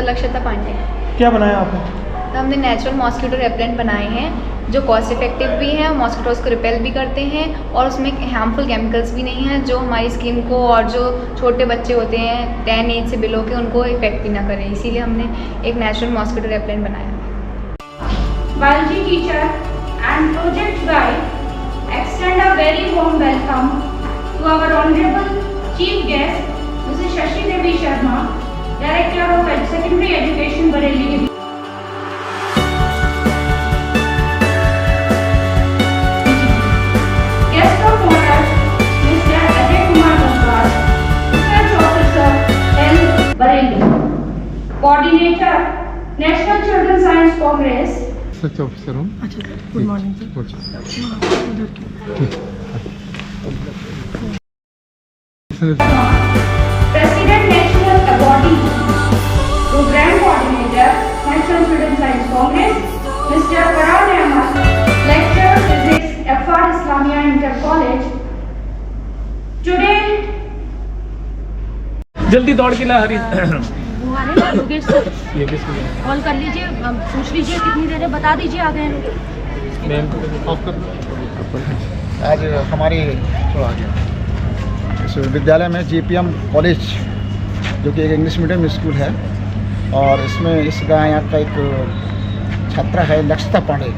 लक्षिता पांडे। क्या बनाया आपने? तो हमने नेचुरल मॉस्किटो रेपेलेंट बनाए हैं जो कॉस्ट इफेक्टिव भी हैं, मॉस्किटोज़ को रिपेल भी करते हैं और उसमें हार्मफुल केमिकल्स भी नहीं हैं जो हमारी स्किन को और जो छोटे बच्चे होते हैं 10 एज से बिलो के उनको इफेक्ट भी ना करें, इसीलिए हमने एक नेचुरल मॉस्किटो रेपेलेंट बनाया। Biology teacher and project guide extend a very warm welcome to our honorable chief guest Mrs. Shashi Devi Sharma, Director of Secondary Education, Bareilly. Guest of honor Mr. Ajay Kumar Gangwar, Research Officer, Health, Bareilly. Coordinator, National Children's Science Congress. Such officer हूँ। अच्छा, good morning President National Awardee, Program Coordinator, National Student Science Congress, Mr. Farhan Ahmad, Lecturer Physics, FR Islamia Inter College. Today, जल्दी दौड़ के ला हरी। वो आ रहे हैं Yogesh sir, ये किसको? कॉल कर लीजिए, पूछ लीजिए कितनी देर है, बता दीजिए आ गए हैं लोग। मैम ऑफ कर। आज हमारी इस विद्यालय में जीपीएम कॉलेज जो कि एक इंग्लिश मीडियम स्कूल है और इसमें इस यहाँ का एक छात्रा है लक्षिता पांडे,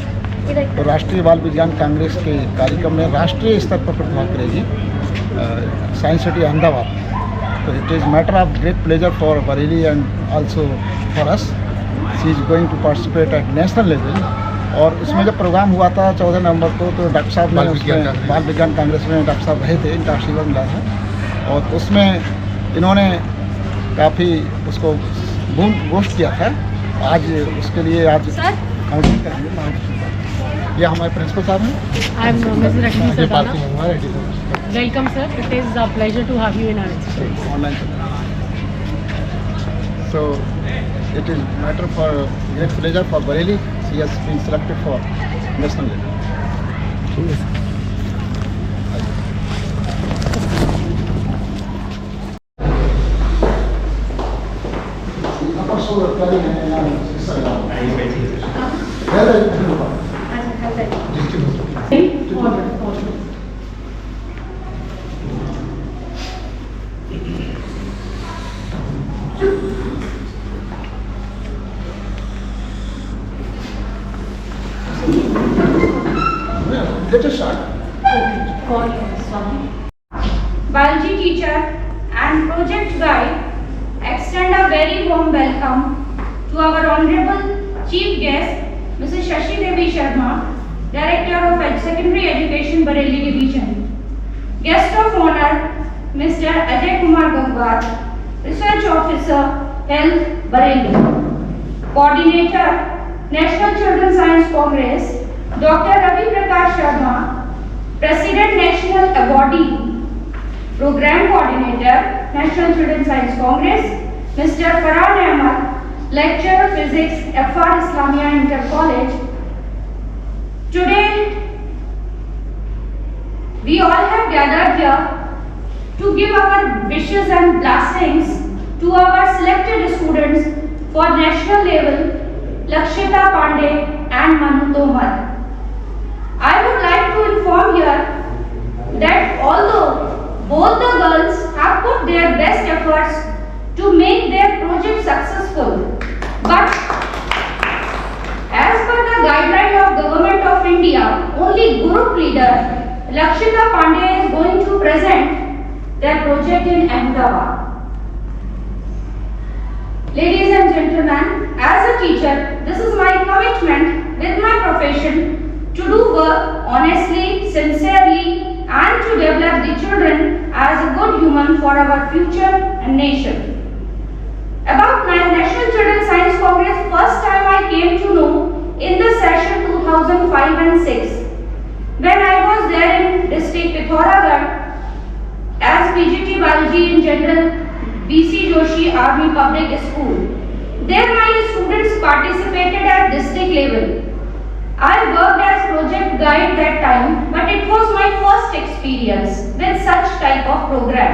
तो राष्ट्रीय बाल विज्ञान कांग्रेस के कार्यक्रम में राष्ट्रीय स्तर पर प्रतिभाग करेगी साइंस सिटी अहमदाबाद। तो it is matter of great pleasure for Bareilly and also for us. She is going to participate at national level. और उसमें जब प्रोग्राम हुआ था 14 नवंबर को, तो डॉक्टर साहब ने उसमें बाल विज्ञान कांग्रेस में डॉक्टर साहब रहे थे, इनका आशीर्वाद मिला था और उसमें इन्होंने काफ़ी उसको बूस्ट किया था। आज उसके लिए आज काउंसलिंग करेंगे। ये हमारे प्रिंसिपल साहब हैं। I am Mrs Rashmi Sardana. Welcome sir, it is a pleasure to have you in our institute. Online. So it is matter for great pleasure for Bareilly. She has been selected for national level. Let us start. Biology teacher and project guide extend a very warm welcome to our honorable chief guest Mrs. Shashi Devi Sharma, Director of Secondary Education, Bareilly Division. Guest of honor Mr. Ajay Kumar Gangwar, Research Officer, Health, Bareilly. Coordinator, National Children's Science Congress, Dr. Ravi Prakash Sharma, President National Awardee, Program Coordinator, National Student Science Congress, Mr. Farhan Ahmad, Lecturer Physics, FR Islamia Inter College. Today, we all have gathered here to give our wishes and blessings to our selected students for national level, Lakshita Pandey and Manu Tomar. I would like to inform here that although both the girls have put their best efforts to make their project successful, but as per the guideline of Government of India, only group leader Lakshita Pandey is going to present their project in Ahmedabad. Ladies and gentlemen, as a teacher, this is my commitment with my profession to do work honestly, sincerely, and to develop the children as a good human for our future and nation. About my National Children's Science Congress, first time I came to know in the session 2005 and 6, when I was there in district Pithoragarh as PGT Biology in General BC Joshi Army Public School. There my students participated at district level. I worked as project guide that time, but it was my first experience with such type of program.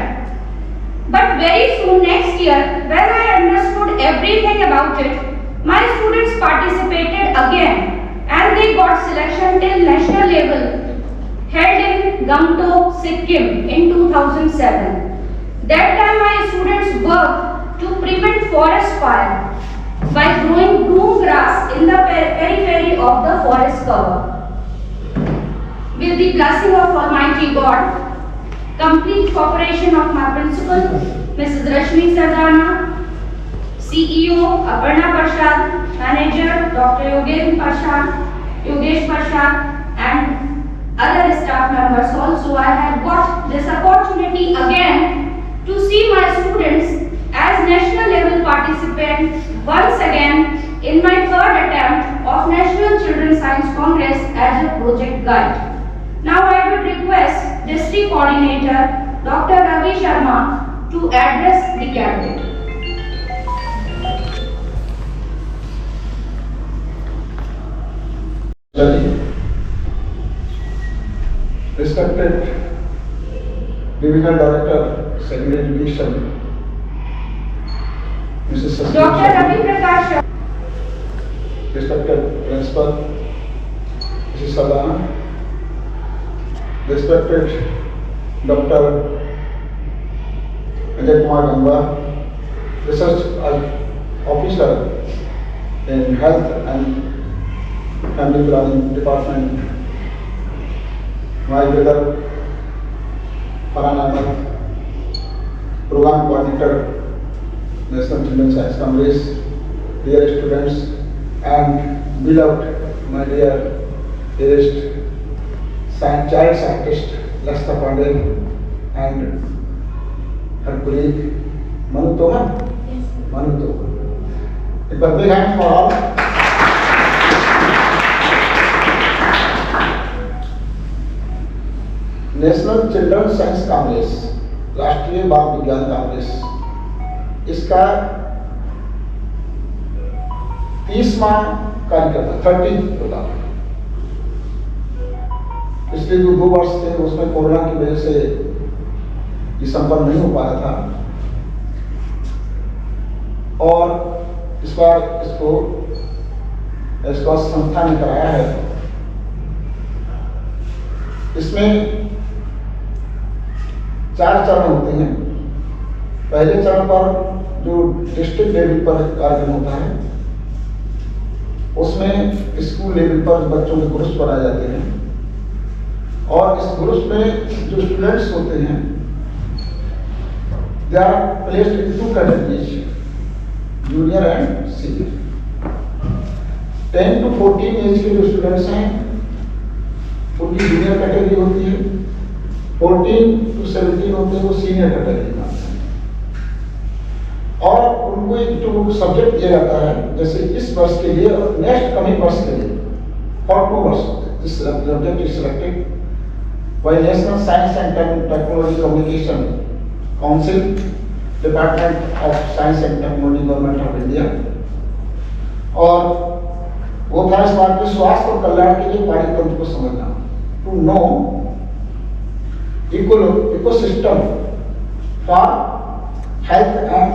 But very soon next year, when I understood everything about it, my students participated again and they got selection till national level held in Gangtok, Sikkim in 2007. That time my students worked to prevent forest fire by growing broom grass in the periphery of the forest cover. With the blessing of Almighty God, complete cooperation of my principal, Mrs. Rashmi Sardana, CEO Aparna Prasad, Manager Dr. Yogesh Prasad, and other staff members also, I have got this opportunity again to see my students as national level participants once again in my third attempt of National Children's Science Congress as a project guide. Now I would request District Coordinator Dr. Ravi Sharma to address the cabinet. Respected Divisional Director, Secondary Education, Mrs. Sasi Dr. Ravi Prakash Sharma. Respected Principal, Mrs. Sardana, respected Dr. Ajay Kumar Gamba, Research Officer in Health and Family Planning Department, my brother Farhan Ahmed, Program Coordinator, National Children's Science Congress, dear students and beloved, my dearest child scientist Lakshya Pandey and her colleague Manu Toman. Manu Toman. A big hand for all. National children science Congress, राष्ट्रीय बाल विज्ञान कांग्रेस, इसका 30वां कार्यक्रम 30 होता। पिछले जो 2 वर्ष थे उसमें कोरोना की वजह से ये संपन्न नहीं हो पा रहा था और इस बार इसको संस्था ने कराया है। इसमें 4 चरण होते हैं। पहले चरण पर जो डिस्ट्रिक्ट लेवल पर कार्यक्रम होता है उसमें स्कूल लेवल पर बच्चों के ग्रुप्स बनाए जाते हैं और इस ग्रुप्स में जो स्टूडेंट्स होते हैं they are placed in 2 categories, junior and senior. 10 to 14 age के जो स्टूडेंट्स हैं उनकी जूनियर कैटेगरी होती है, 14 to 17 होते हैं वो सीनियर कैटेगरी में आते हैं और उनको एक जो सब्जेक्ट दिया जाता है जैसे इस वर्ष के लिए और नेक्स्ट कमिंग वर्ष के लिए फॉर 2 वर्ष this subject is selected by national science and technology communication council, department of science and technology, government of India. और वो था इस बात के स्वास्थ्य और कल्याण के लिए पारित तंत्र को समझना, to know ecosystem for health and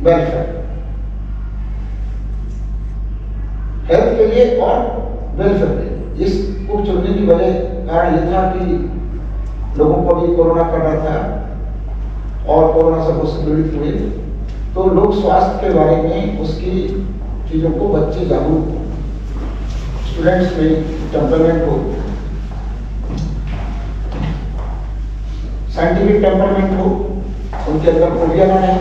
welfare, health के लिए और वेलफेयर के लिए। इसको चुनने की वजह कारण यह था कि लोगों को भी कोरोना कर रहा था और कोरोना से बहुत पीड़ित हुए, तो लोग स्वास्थ्य के बारे में उसकी चीजों को बच्चे जागरूक हो, स्टूडेंट्स में टेम्परमेंट हो, साइंटिफिक टेम्परमेंट हो, उनके अंदर फोबिया ना रहे।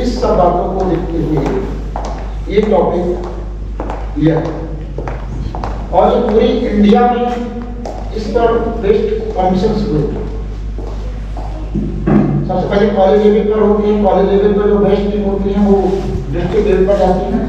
इस सब बातों को देखते हुए ये टॉपिक लिया और ये पूरी इंडिया में इस पर बेस्ट कॉन्फ्रेंस हुए। सबसे पहले कॉलेज लेवल पर होती है, कॉलेज लेवल पर जो बेस्ट टीम होती है वो डिस्ट्रिक्ट लेवल पर जाती है।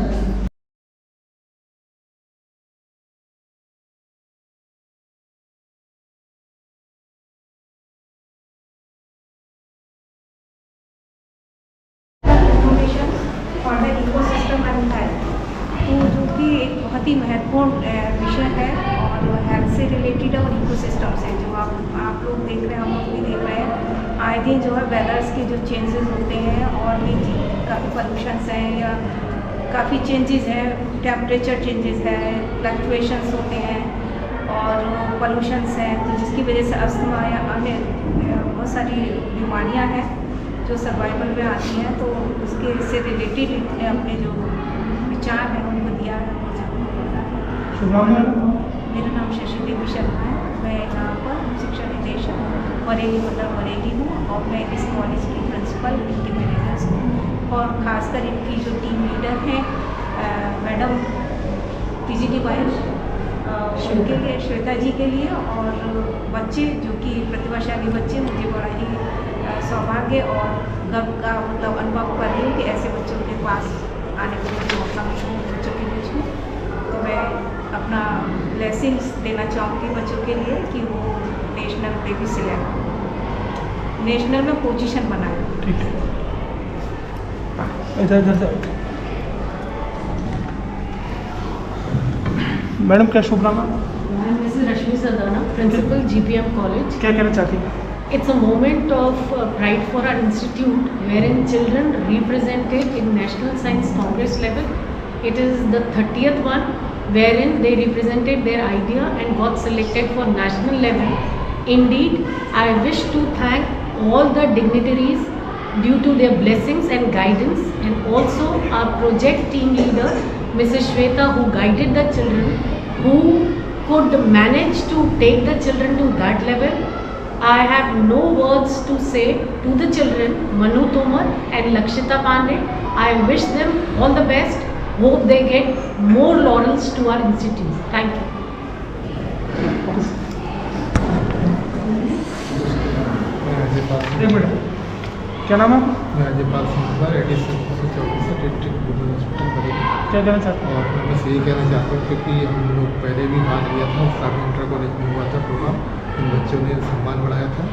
For the ecosystem and health, तो जो कि एक बहुत ही महत्वपूर्ण विषय है और हेल्थ से रिलेटेड और इकोसिस्टम से जो आप लोग देख रहे हैं, हम लोग भी देख रहे हैं आए दिन जो है वेदर्स के जो चेंजेस होते हैं और भी काफ़ी पॉल्यूशंस हैं या काफ़ी चेंजेस हैं, टेम्परेचर चेंजेस है, फ्लक्चुएशंस होते हैं और पॉल्यूशंस हैं, तो जिसकी वजह से अस्थमा या अन्य बहुत सारी बीमारियां हैं जो सर्वाइवल में आती हैं। तो उसके से रिलेटेड इन्होंने अपने जो विचार हैं उनको दिया है। मेरा नाम शशि देवी शर्मा है, मैं यहाँ पर शिक्षा निदेशक बरेली मतलब बरेली हूँ और मैं इस कॉलेज की प्रिंसिपल, इनके मैनेजर्स हूँ और ख़ासकर इनकी जो टीम लीडर हैं मैडम पीजीटी वाइज उनके लिए, श्वेता जी के लिए और बच्चे जो कि प्रतिभाशाली बच्चे, मुझे बड़ा ही सौभाग्य और गर्व का मतलब अनुभव कर रही हूँ कि ऐसे बच्चों के पास आने का मुझे मौका मिला है बच्चों के बीच में। तो मैं अपना ब्लेसिंग्स देना चाहूँगी बच्चों के लिए कि वो नेशनल पे भी सिलेक्ट, नेशनल में पोजीशन बनाए। ठीक है, इधर इधर से मैडम क्या शुभ नाम है? This is Rashmi Sardana, Principal GPM College. क्या कहना चाहती हैं? It's a moment of pride for our institute wherein children represented in National Science Congress level. It is the 30th one wherein they represented their idea and got selected for national level. Indeed, I wish to thank all the dignitaries due to their blessings and guidance, and also our project team leader Mrs. Shweta, who guided the children, who could manage to take the children to that level. I have no words to say to the children, Manu Tomar and Lakshita Pandey. I wish them all the best. Hope they get more laurels to our institute. Thank you. एक minute, क्या नाम है? Rajyapal Singh addition officer district women hospital Bareilly. क्या कहना चाहते हैं? और मैं बस यही कहना चाहता हूँ क्योंकि हम लोग पहले भी भाग लिया था, साथ इंटर कॉलेज में हुआ था प्रोग्राम, इन बच्चों ने सम्मान बढ़ाया था,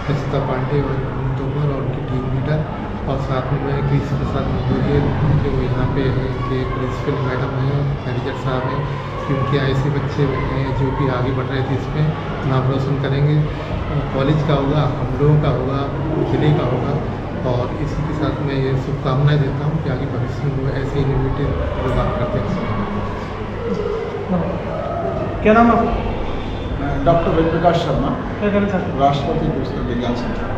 लक्षिता पांडे और मनु तोमर और उनकी टीम लीडर, और साथ में मैं कृषि प्रसाद मंडोरियल जो यहाँ पे है के प्रिंसिपल मैडम हैं, मैनेजर साहब हैं, क्योंकि ऐसे बच्चे हैं जो कि आगे बढ़ रहे थे, इसमें नाम रोशन करेंगे। कॉलेज का होगा, हम लोगों का होगा, जिले का होगा, और इसी के साथ मैं ये शुभकामनाएं देता हूँ कि आगे भविष्य में वो ऐसे इनोवेटिव प्रोग्राम करते हैं। क्या नाम है? डॉक्टर वेद प्रकाश शर्मा, क्या कहना चाहते हैं? राष्ट्रपति पुरस्कृत विज्ञान संचालक।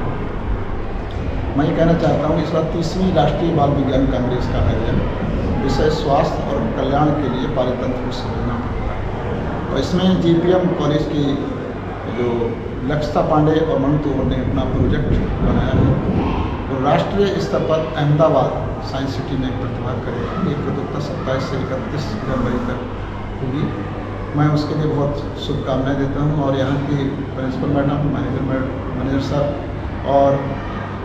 मैं ये कहना चाहता हूँ इस बार 30वीं राष्ट्रीय बाल विज्ञान कांग्रेस का आयोजन विषय स्वास्थ्य और कल्याण के लिए पारितंत्र को समझना पड़ता है, और इसमें जीपीएम कॉलेज की जो लक्षिता पांडे और मनु तोमर ने अपना प्रोजेक्ट बनाया है, और राष्ट्रीय स्तर पर अहमदाबाद साइंस सिटी में प्रतिभा करेगा। ये प्रतियोगिता 27 से 31 जनवरी तक होगी। मैं उसके लिए बहुत शुभकामनाएं देता हूं, और यहाँ की प्रिंसिपल मैडम, मैनेजर साहब और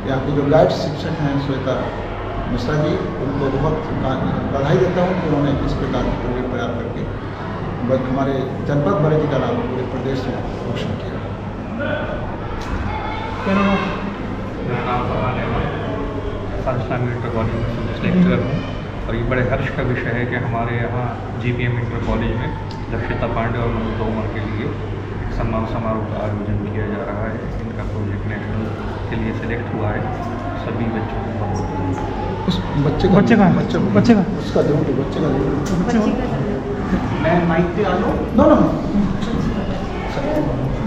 यहाँ के जो गाइड शिक्षक हैं श्वेता मिश्रा जी, उनको बहुत बधाई देता हूँ कि उन्होंने इस प्रकार के प्रोजेक्ट तैयार करके हमारे जनपद बरेली का नाम पूरे प्रदेश में रोशन किया। क्या नाम है? मेरा नाम Farhan Ahmad, science inter college में लेक्चरर हूँ, और ये बड़े हर्ष का विषय है कि हमारे यहाँ जीपीएम इंटर कॉलेज में लक्षिता पांडे और मनु तोमर के लिए एक सम्मान समारोह का आयोजन किया जा रहा है। इनका प्रोजेक्ट नेशनल के लिए सिलेक्ट हुआ है। सभी बच्चों को बहुत उस बच्चे का उसका जरूर बच्चे का मैं माइक पे आ जाऊँ। नो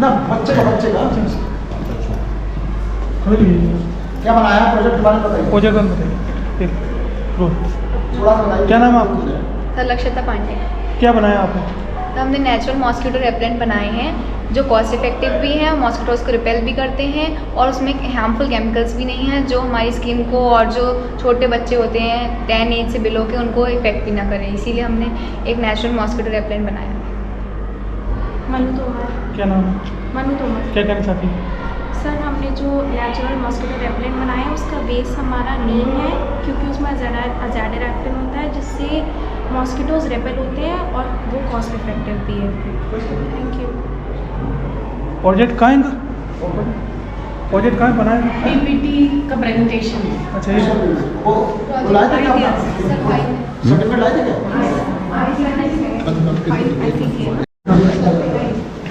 ना बच्चे का क्या बनाया प्रोजेक्ट के बारे में बताइए। प्रोजेक्ट बताइए। थोड़ा बताइए। क्या नाम है आपका? सर लक्षिता पांडे। क्या बनाया आपने? तो हमने नेचुरल मॉस्किटो रेपेलेंट बनाए हैं जो कॉस्ट इफेक्टिव भी हैं, मॉस्किटोज को रिपेल भी करते हैं, और उसमें हार्मफुल केमिकल्स भी नहीं हैं जो हमारी स्किन को और जो छोटे बच्चे होते हैं 10 एज से बिलो के उनको इफेक्ट भी ना करें। इसीलिए हमने एक नेचुरल मॉस्किटो रेपेलेंट बनाया। मनु तोमर। क्या नाम है? मनु तोमर। क्या कहना चाहती हैं? सर हमने जो नेचुरल मॉस्किटो रेपेलेंट बनाया है उसका बेस हमारा नीम है, क्योंकि उसमें अजाडिराक्टिन होता है जिससे मॉस्किटोज रेपेल होते हैं और वो कॉस्ट इफेक्टिव भी है। Thank you. प्रोजेक्ट कहाँ है? प्रोजेक्ट कहाँ बनाया? PPT का प्रेजेंटेशन। अच्छा, ये वो लाए थे क्या आप? सर्टिफिकेट लाए थे क्या?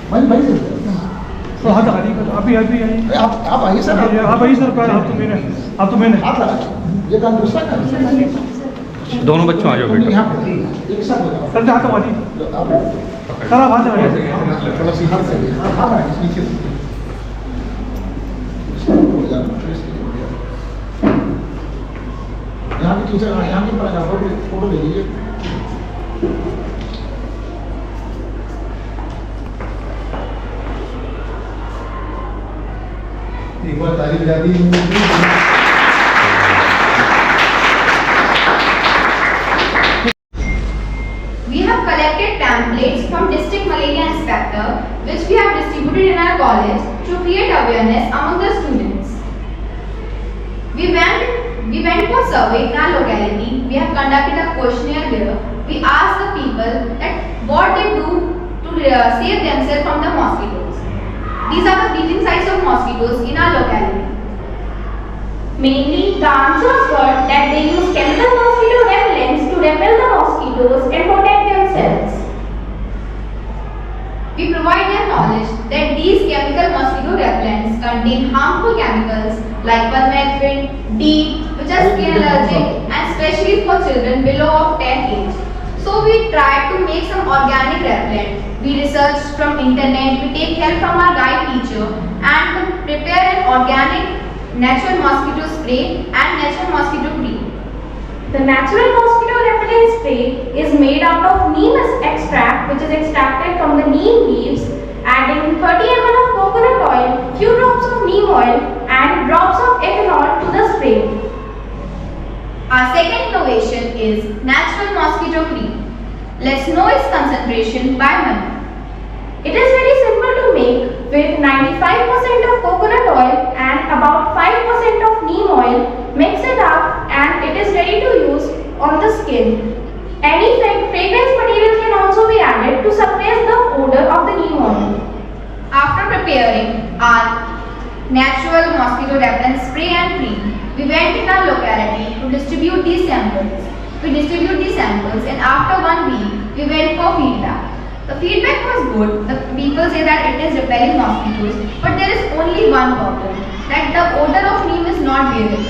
भाई तो हाथ आप भी आइए। आप आइए सर, आप आइए सर, आप तो मैंने आप लगा ये काम दूसरा काम दोनों बच्चों आ जाओ बेटा। यहाँ पे एक साथ हो जाओ। सर जाता हूँ आइए आप सर, आप आ जाइए। थोड़ा सी हाथ से हाँ नीचे यहाँ की टीचर यहाँ की पढ़ाई फोटो ले लीजिए। एक बार तारीफ जाती है। We have collected pamphlets from District Malaria Inspector, which we have distributed in our college to create awareness among the students. We went for survey in our locality. We have conducted a questionnaire where we asked the people that what they do to save themselves from the mosquitoes. These are the breeding sites of mosquitoes in our locality. Mainly, the answers were that they use chemical mosquito repellents to repel the mosquitoes and protect themselves. We provide them knowledge that these chemical mosquito repellents contain harmful chemicals like permethrin, DEET, which are skin allergic and especially for children below of 10 age. So we tried to make some organic repellent. We researched from internet, we take help from our guide teacher and prepare an organic natural mosquito spray and natural mosquito cream. The natural mosquito repellent spray is made out of neem extract, which is extracted from the neem leaves, adding 30 ml of coconut oil, few drops of neem oil and drops of ethanol to the spray. Our second innovation is natural mosquito cream. Let's know its concentration by month. It is very simple to make with 95% of coconut oil and about 5% of neem oil. Mix it up and it is ready to use on the skin. Any fragrance material can also be added to suppress the odor of the neem oil. After preparing our natural mosquito repellent spray and cream, we went in our locality to distribute these samples. We distribute these samples and after 1 week, we went for feedback. The feedback was good. The people say that it is repelling mosquitoes, but there is only one problem, that the odor of neem is not bearable.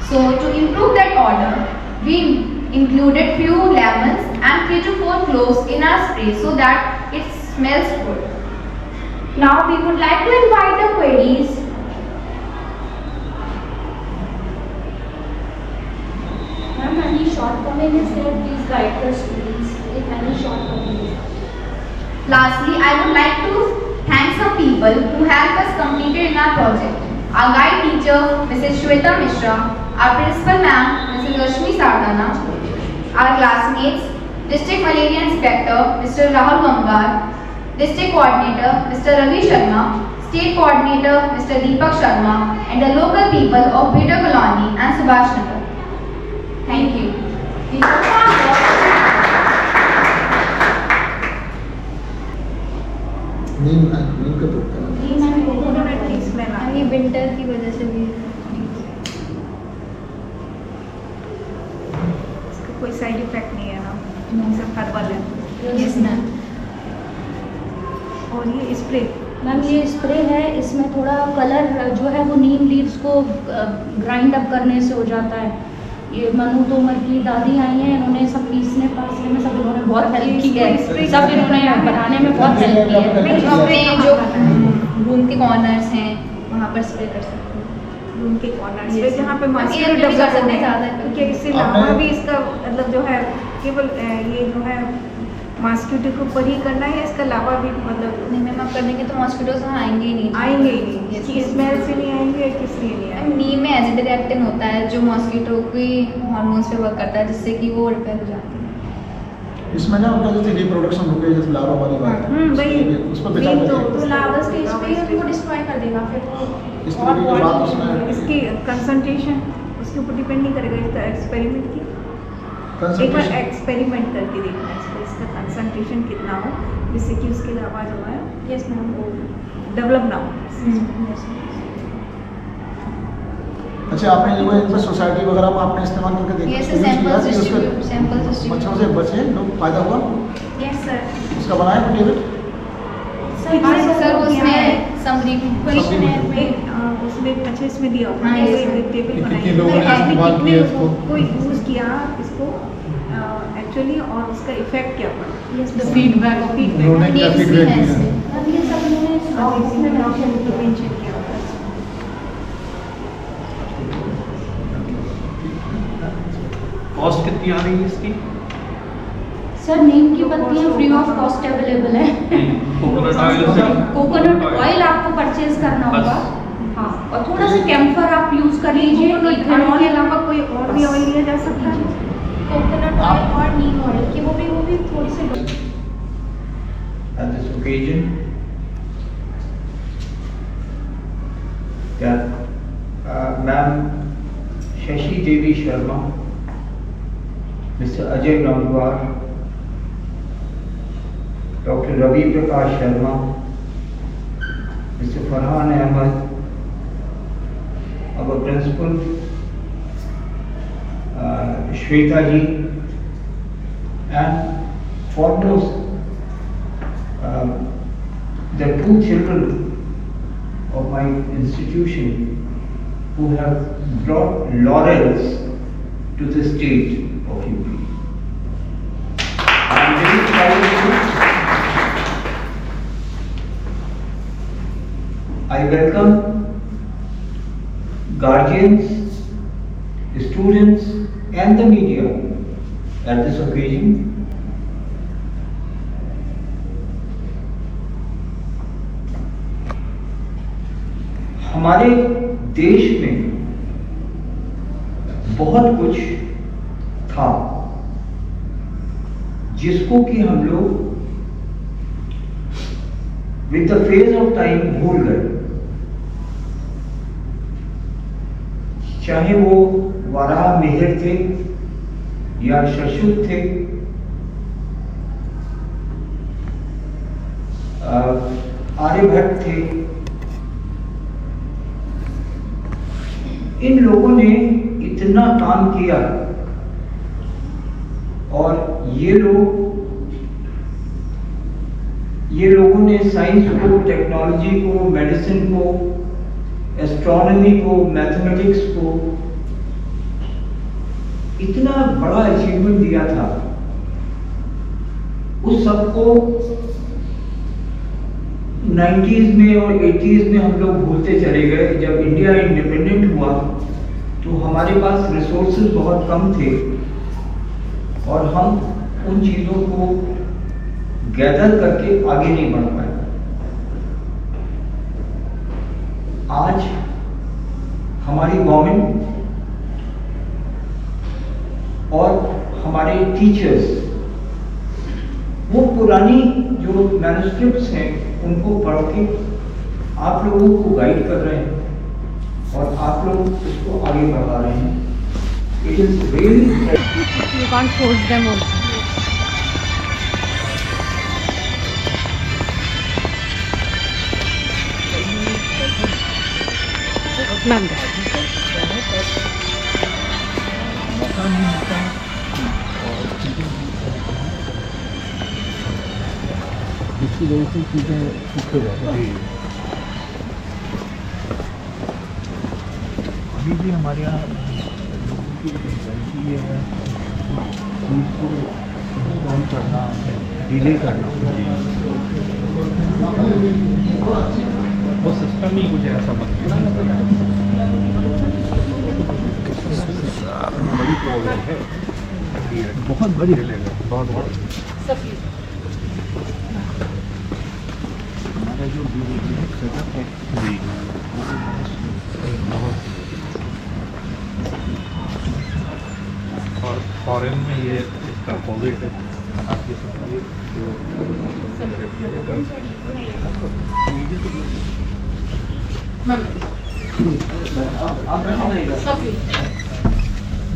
So to improve that odor, we included few lemons and 3 to 4 cloves in our spray so that it smells good. Now we would like to invite the queries. Ma'am, any shortcoming is there? Please guide the students if any shortcoming is there. Lastly, I would like to thank some people who helped us completed in our project. Our guide teacher, Mrs. Shweta Mishra, our principal ma'am, Mrs. Rashmi Sardana, our classmates, District Malaria Inspector, Mr. Rahul Gamgar, District Coordinator, Mr. Ravi Sharma, State Coordinator, Mr. Deepak Sharma, and the local people of Beta Colony and Subhash Nagar. Thank you. नीम का तो ये winter की वजह से भी इसका कोई side effect नहीं है ना, सब हर्बल है। Yes ma'am. और ये स्प्रे मैम ये स्प्रे है, इसमें थोड़ा कलर जो है वो नीम लीव्स को ग्राइंड अप करने से हो जाता है। ये मनु तोमर की दादी आई हैं, इन्होंने सब पीसने पासने में सब इन्होंने बहुत हेल्प की है, सब इन्होंने बनाने में बहुत हेल्प की है। अपने जो रूम के कॉर्नर्स हैं वहाँ पर स्प्रे कर सकते हैं। रूम के कॉर्नर्स पे Yes. जहाँ पे हम मस्किटो एयर भी कर डेवलप सकते होते हैं ज़्यादा हैं, है। क्योंकि इससे लावा भी इसका मतलब जो है केवल ये जो है मस्किटो के ऊपर ही करना है, इसका लावा भी मतलब नहीं मैम, आप कर देंगे तो मॉस्किटोज वहाँ आएंगे ही नहीं। आएंगे ही नहीं, Yes, इसकी yes. स्मेल से नहीं आएंगे, किस लिए नहीं आएंगे। मैम नीम में एजिडिरेक्टिन होता है जो मॉस्किटो की हार्मोन्स पे वर्क करता है, जिससे कि वो रिपेल हो जाती है। इसमें ना उनका जैसे रिप्रोडक्शन हो गई, जैसे लार्वा वाली बात है, वही उस पर बचाव वही तो करिए। लावा स्टेज पे वो डिस्ट्रॉय कर देगा फिर वो इस तरह की बात उसमें इसकी कंसंट्रेशन उसके ऊपर डिपेंड नहीं करेगा, इसका एक्सपेरिमेंट की एक बार कंसंट्रेशन एक्सपेरिमेंट करके देखना है इसका कंसंट्रेशन कितना हो, जिससे कि उसके लावा जो है यस मैम वो डेवलप ना हो। अच्छा, आपने जो है इन पर सोसाइटी वगैरह में आपने इस्तेमाल करके देखा, Yes, यूज़ किया samples कि उसके distribute, samples distribute. मच्छरों से बचे लोग, फायदा हुआ यस सर। उसका बनाया डेविड? सर उसमें समरी क्वेश्चन है उसमें अच्छा इसमें दिया होगा हाँ, yes, कोई sir. टेबल कितने बनाई लोगों ने आपने इस्तेमाल कितने किया लोगों इसको? को यूज़ किया इसको एक्चुअली और उसका इफेक्ट क्या पड़ा The feedback of उन्होंने क्या Names भी फीडबैक हैं दिया? इसमें। ये सब उन्होंने स्टॉक में मेंशन मेंशन किया होगा कॉस्ट कितनी आ रही है इसकी? सर नीम की पत्तियां फ्री ऑफ कॉस्ट अवेलेबल है। कोकोनट ऑयल से कोकोनट ऑयल आपको परचेज करना बस। होगा, हाँ, और थोड़ा सा कैम्फर आप यूज कर लीजिए। इथेनॉल के अलावा कोई और भी ऑयल लिया जा सकता है कोकोनट ऑयल और नीम ऑयल की वो भी थोड़ी सी at this occasion that Ma'am Shashi Devi Sharma, Mr. Ajay Gangwar, Dr. Ravi Prakash Sharma, Mr. Farhan Ahmed, our principal Shweta ji, and foremost the two children of my institution who have brought laurels to the state of UP. I am very proud of you. I welcome guardians, students and the media at this occasion. हमारे देश में बहुत कुछ था जिसको कि हम लोग with the phase of time भूल गए, चाहे वो वाराह मिहिर थे या शशुत थे, आर्यभट्ट थे। इन लोगों ने इतना काम किया और ये लोगों ने साइंस को, टेक्नोलॉजी को, मेडिसिन को, एस्ट्रोनॉमी को, मैथमेटिक्स को इतना बड़ा अचीवमेंट दिया था। उस सबको 90s में और 80s में हम लोग भूलते चले गए। जब इंडिया इंडिपेंडेंट हुआ तो हमारे पास रिसोर्सेज बहुत कम थे और हम उन चीज़ों को गैदर करके आगे नहीं बढ़ पाए। आज हमारी गवर्नमेंट और हमारे टीचर्स वो पुरानी जो मैन्युस्क्रिप्ट्स हैं उनको पढ़ के आप लोगों को गाइड कर रहे हैं और आप लोग इसको आगे बढ़ा रहे हैं। It is really You can't force them also. Ma'am. इसकी वजह से चीज़ें पीछे रह गई। अभी भी हमारे यहाँ लोगों की गलती ये है चीज़ को कौन करना, डिले करना। वो सिस्टम ही कुछ ऐसा बन गया। बड़ी प्रॉब्लम है, बहुत बड़ी बहुत हमारा जो ब्यूरोक्रेटिक सेटअप है और फॉरेन में ये इसका अपोजिट है। आपकी सफाई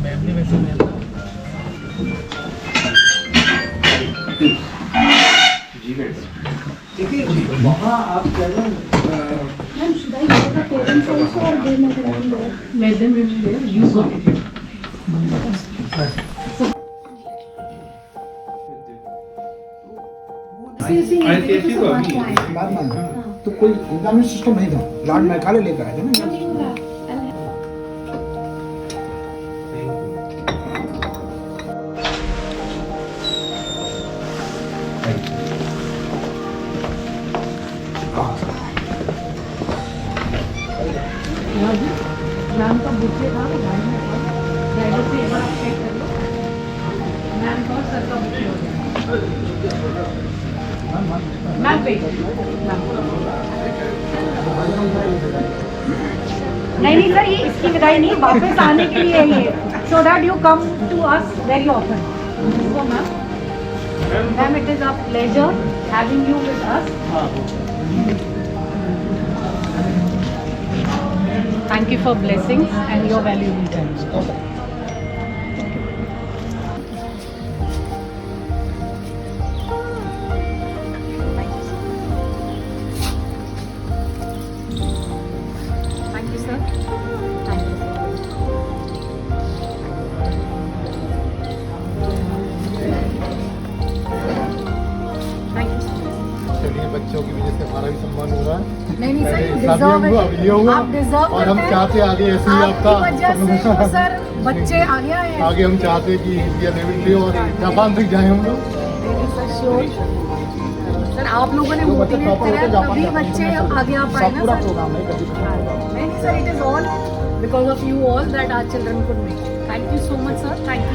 मैम ने वैसे देखिए वहाँ आप कह रहे हैं ma'am should I go to parents also और they may can Let them be there. You go. ICSE तो अभी है। बाद में तो कोई एग्जामिनेशन सिस्टम नहीं था, लॉर्ड मैकाले लेकर आए थे ना। मैम का बुके था गाड़ी में था, ड्राइवर से एक बार आप चेक कर लो, मैम का और सर का बुके हो गया। मैम पे नहीं सर, ये इसकी विदाई नहीं, वापस आने के लिए है ये, so that you come to us very often. So, ma'am, it is a pleasure having you with us. Thank you for blessings and your valuable time. Thank you, sir. Thank you. Thank you, sir. चलिए, बच्चों की वजह से हमारा भी सम्मान हो रहा है। नहीं सर, पहले you शादी deserve हुआ, it. अब ये हुआ, आप deserve और हम करते हैं। चाहते आगे ऐसे ही आपकी वजह से तो सर बच्चे आगे आए हैं। आगे हम चाहते कि इंडिया लेवल पे और जापान तक जाए हम लोग। सर श्योर सर, आप लोगों ने जो बच्चे मोटिवेट टॉपर करा होते हैं, जापान तभी जाते हैं। बच्चे आगे आ पाए ना पूरा सर। प्रोग्राम है नहीं sir, it is all because of you all that our children could make. Thank you so much sir, thank you.